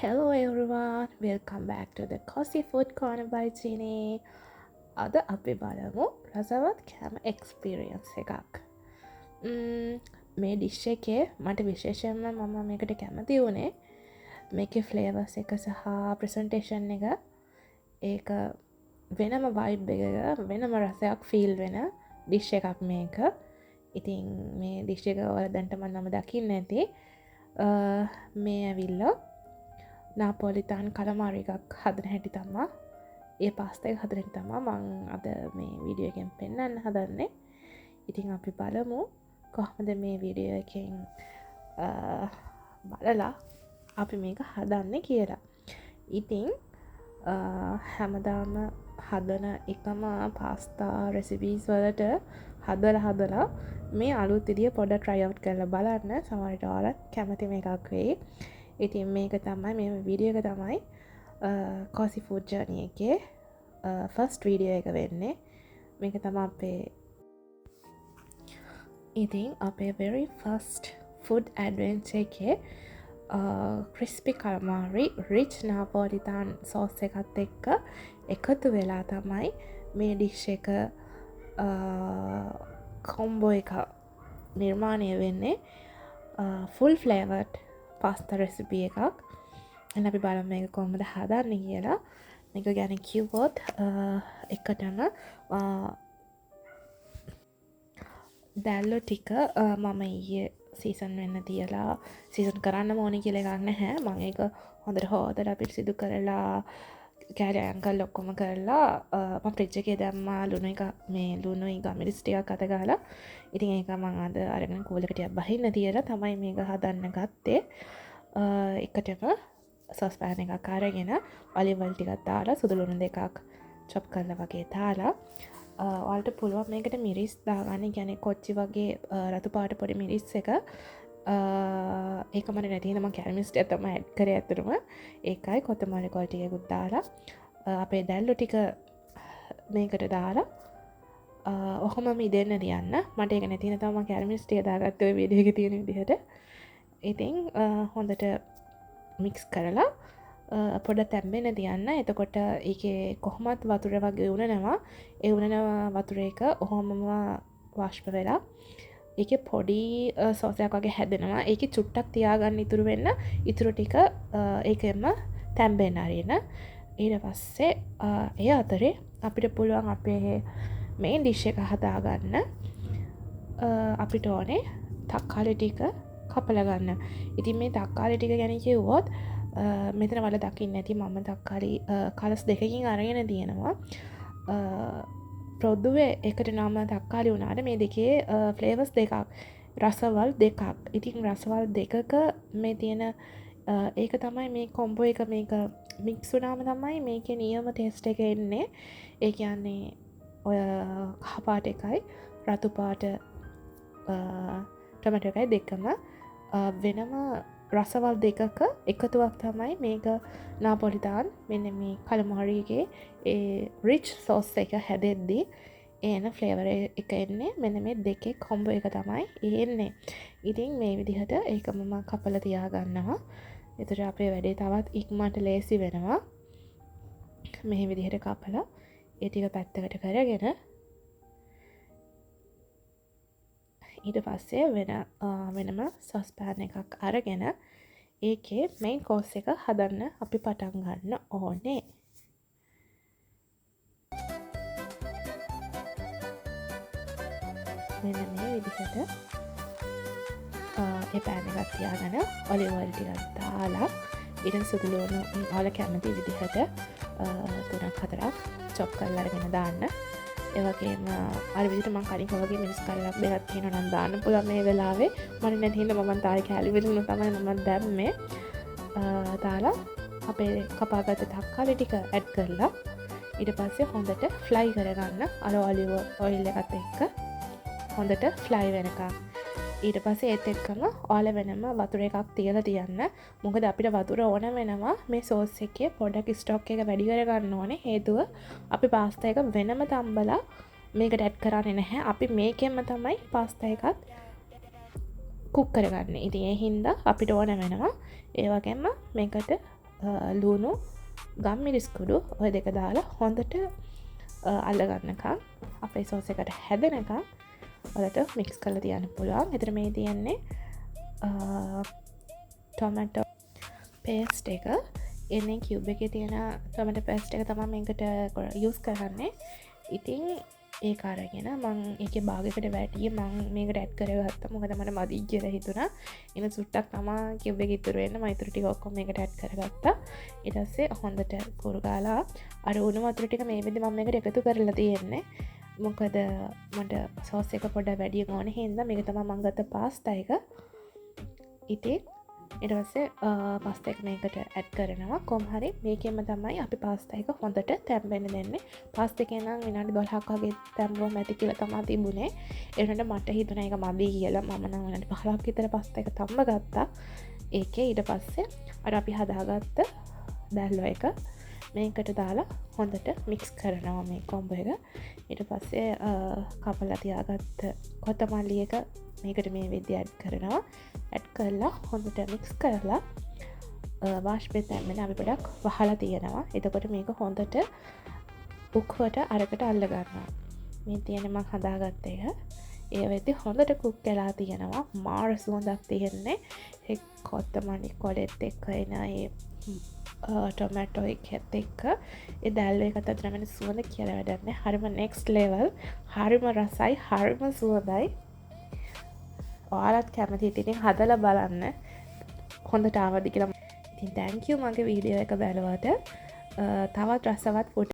Hello everyone, welcome back to the Cozy Food Corner by Ginny. අද අපි බලමු රසවත් කෑම එක්ස්පීරියන්ස් එකක්. මේ ඩිෂ් එකේ මට විශේෂයෙන්ම මම මේකට කැමති වුණේ මේකේ ෆ්ලේවර්ස් එක සහ ප්‍රසන්ටේෂන් එක ඒක වෙනම වයිබ් එක වෙනම රසයක් ෆීල් වෙන ඩිෂ් එකක් මේක. ඉතින් මේ ඩිෂ් එක ඔයාලා දැන්ට මම දකින්න ඇති. මේ ඇවිල්ලා නාපොලිතාන් කලමාරි එකක් හදන හැටි තමා ඒ පාස්ත එක හදන හැටි තමා මං අද මේ වීඩියෝ එකෙන් පෙන්වන්න හදන්නේ. ඉතින් අපි බලමු කොහොමද මේ වීඩියෝ එකෙන් බලලා අපි මේක හදන්නේ කියලා. ඉතින් හැමදාම හදන එකම පාස්තා රෙසිපීස් වලට හදලා මේ අලුත් විදිය පොඩ්ඩක් try out කරලා බලන්න. සමහරවිට ඔයාලත් කැමති මේකක් වෙයි. ඉතින් මේක තමයි මේ වීඩියෝ එක තමයි Cozy Food Journey එකේ ෆස්ට් වීඩියෝ එක වෙන්නේ. මේක තමයි අපේ very first food adventure එකේ crispy calamari rich Napolitan sauce එකත් එක්ක එකතු වෙලා තමයි මේ ඩිෂ් එක කොම්බෝ එක නිර්මාණය වෙන්නේ. full flavored පාස්තා රෙසිපි එකක්. එන්න අපි බලමු මේක කොහොමද හදන්නේ කියලා. මේක ගැන කිව්වොත් එකටම දැල්ලෝ ටික මම ඊයේ සීසන් වෙන්න තියලා සීසන් කරන්න ඕනේ කියලා එකක් නැහැ. මම ඒක හොඳට හොදලා පිරිසිදු කරලා කැරේ අංකල් ඔක්කොම කරලා මම ෆ්‍රිජ් එකේ දැම්මා. ලුණුයි ගමිරිස් ටිකක් අත ගහලා. ඉතින් ඒක මම අද අරගෙන කූල් එකට බහින්න තියලා තමයි මේක හදන්න ගත්තේ. එකටම සොස් පෑන් එකක් අරගෙන ඔලිව් ඔයිල් ටිකක් දාලා සුදු ලුණු දෙකක් චොප් කරලා වගේ දාලා ඔයාලට පුළුවන් මේකට මිරිස් දාගන්න. කියන්නේ කොච්චි වගේ රතු පාට පොඩි මිරිස් එක ඒක මට නැති හින්දා මම කැරමිස්ට් එක තමයි ඇඩ් කරේ අතරම. ඒකයි කොතමල්ලි කොල් ටිකකුත් දාලා අපේ දැල්ලු ටික මේකට දාලා ඔහොම මිදෙන්න තියන්න. මට ඒක නැති හින්දා තමයි මම කැරමිස්ට් ටික දාගත්තේ ඔය වීඩියෝ එකේ තියෙන විදිහට. ඉතින් හොඳට මික්ස් කරලා පොඩ්ඩක් තැම්බෙන්න තියන්න. එතකොට ඒකේ කොහොමත් වතුර වගේ උනනවා. ඒ උනන වතුර එක ඔහොමම වාෂ්ප වෙලා ඒකේ පොඩි සෝසයක් වගේ හැදෙනවා. ඒකේ චුට්ටක් තියාගන්න ඉතුරු වෙන්න. ඉතුරු ටික ඒකෙම තැම්බෙන්න අරින්න. ඊට පස්සේ ඒ අතරේ අපිට පුළුවන් අපේ මේන් ඩිෂ් එක හදාගන්න. අපිට ඕනේ තක්කාලි ටික කපලා ගන්න. ඉතින් මේ තක්කාලි ටික ගැන කිව්වොත් මෙතන වල දකින්න ඇති මම තක්කාලි කලස් දෙකකින් අරගෙන තියෙනවා. පොදුවේ එකට නම තක්කාලි වුණාට මේ දෙකේ ෆ්ලේවර්ස් දෙකක් රසවල් දෙකක්. ඉතින් රසවල් දෙකක මේ තියෙන ඒක තමයි මේ කොම්බෝ එක මේක මික්ස් වුණාම තමයි මේකේ නියම ටේස්ට් එක එන්නේ. ඒ කියන්නේ ඔය කහ පාට එකයි රතු පාට ටොමැටෝ එකයි දෙකම වෙනම රසවල් දෙකක එකතුවක් තමයි මේක නාපොලිතාන් මෙන්න මේ කලමාරිගේ ඒ රිච් සෝස් එක හැදෙද්දී එන ෆ්ලේවර් එක එන්නේ මෙන්න මේ දෙකේ කොම්බෝ එක තමයි එන්නේ. ඉතින් මේ විදිහට ඒක මම කපලා තියාගන්නවා. එතකොට අපේ වැඩේ තවත් ඉක්මනට ලේසි වෙනවා. මේ විදිහට කපලා ඒ ටික පැත්තකට කරගෙන ඊට පස්සේ වෙනම සොස් පෑන් එකක් අරගෙන ඒකේ මේන් කෝස් එක හදන්න අපි පටන් ගන්න ඕනේ. මෙන්න මේ විදිහට ඒ පෑන් එකක් තියාගෙන ඔලිව් ඔයිල් ටිකක් දාලා ඊට සුදු ලුණු ඔයාලා කැමති විදිහට 3-4ක් චොප් කරලා අරගෙන දාන්න. ඒ වගේම අර විදිහට මම කලින් වගේ මිරිස් කලයක් දෙකක් තියෙනවා නම් දාන්න පුළුවන් මේ වෙලාවේ. මම නැති හින්දා මම තායි කැලි විදුණු තමයි මම දැම්මේ. දාලා අපේ කපාගත්ත තක්කාලි ටික ඇඩ් කරලා ඊට පස්සේ හොඳට ෆ්ලයි කරගන්න. අර ඔලිව් ඔයිල් එකත් එක්ක හොඳට ෆ්ලයි වෙනකම්. ඊට පස්සේ ඒත් එක්කම ඔයාලා වෙනම වතුර එකක් තියලා තියන්න. මොකද අපිට වතුර ඕන වෙනවා මේ සෝස් එකේ පොඩක් ස්ටොක් එක වැඩි කරගන්න ඕනේ. හේතුව අපි පාස්තා එක වෙනම තම්බලා මේකට ඇඩ් කරන්නේ නැහැ. අපි මේකෙන්ම තමයි පාස්තා එකත් කුක් කරගන්නේ. ඉතින් ඒ හින්දා අපිට ඕන වෙනවා ඒ වගේම මේකට ලුණු ගම්මිරිස් කුඩු ඔය දෙක දාලා හොඳට අල්ලගන්නකම් අපේ සෝස් එකට හැදෙනකම් ඔයාලට මික්ස් කරලා තියන්න පුළුවන්. එතන මේ තියෙන්නේ ටොමැටෝ පේස්ට් එක. එන්නේ කියුබ් එකේ තියෙන ටොමැටෝ පේස්ට් එක තමයි මේකට යූස් කරන්නේ. ඉතින් ඒක අරගෙන මම ඒකේ භාගයකට වැටිය මම මේකට ඇඩ් කරගත්තා. මොකද මට මදි කියලා හිතුණා. ඉතින් සුට්ටක් තමයි කියුබ් එකේ ඉතුරු වෙන්න මම ඉතුරු ටික ඔක්කොම මේකට ඇඩ් කරගත්තා. ඊට පස්සේ හොඳට කුරු ගාලා අර උණු වතුර ටික මේ විදිහ මම මේකට එකතු කරලා තියෙන්නේ. මොකද මට සෝස් එක පොඩ්ඩක් වැඩියෙන් ඕනේ හින්දා මේක තමයි මම ගත්ත පාස්තා එක. ඉතින් ඊට පස්සේ පාස්තා එක මේකට ඇඩ් කරනවා. කොහොම හරි මේකෙන්ම තමයි අපි පාස්තා එක හොඳට තැම්බෙන්න දෙන්නේ. පාස්තා එකේ නම් විනාඩි 12ක් වගේ තැම්බුවම ඇති කියලා තමයි තිබුණේ. ඒ වුණාට මට හිතුණා ඒක මදි කියලා. මම නම් විනාඩි 15ක් විතර පාස්තා එක තම්බ ගත්තා. ඒකේ ඊට පස්සේ අර අපි හදාගත්ත දැල්ලෝ එක මේකට දාලා හොඳට මික්ස් කරනවා මේ කොම්බෝ එක. ඊට පස්සේ කපලා තියාගත්ත කොත්තමල්ලි එක මේකට මේ විදිහට ඇඩ් කරනවා. ඇඩ් කරලා හොඳට මික්ස් කරලා වාෂ්පෙත් දැම්මම අපි පොඩක් වහලා තියෙනවා. එතකොට මේක හොඳට උක්වට අරකට අල්ල ගන්නවා. මේ තියෙන මම හදාගත්ත එක. ඒ වෙද්දි හොඳට කුක් වෙලා තියෙනවා. මාර සුවඳක් තියෙන්නේ. ඒ කොත්තමල්ලි කොලෙත් එක්ක එන ඒ ටොමැටෝ එකත් එක්ක ඒ දැල්ලෝ එකත් අතර වෙන සුවඳ කියලා වැඩක් නෑ. හරිම next level. හරිම රසයි, හරිම සුවඳයි. ඔයාලත් කැමති ඉතින් හදලා බලන්න. හොඳට ආවද කියලා. ඉතින් thank you මගේ වීඩියෝ එක බලුවාට. තවත් රසවත්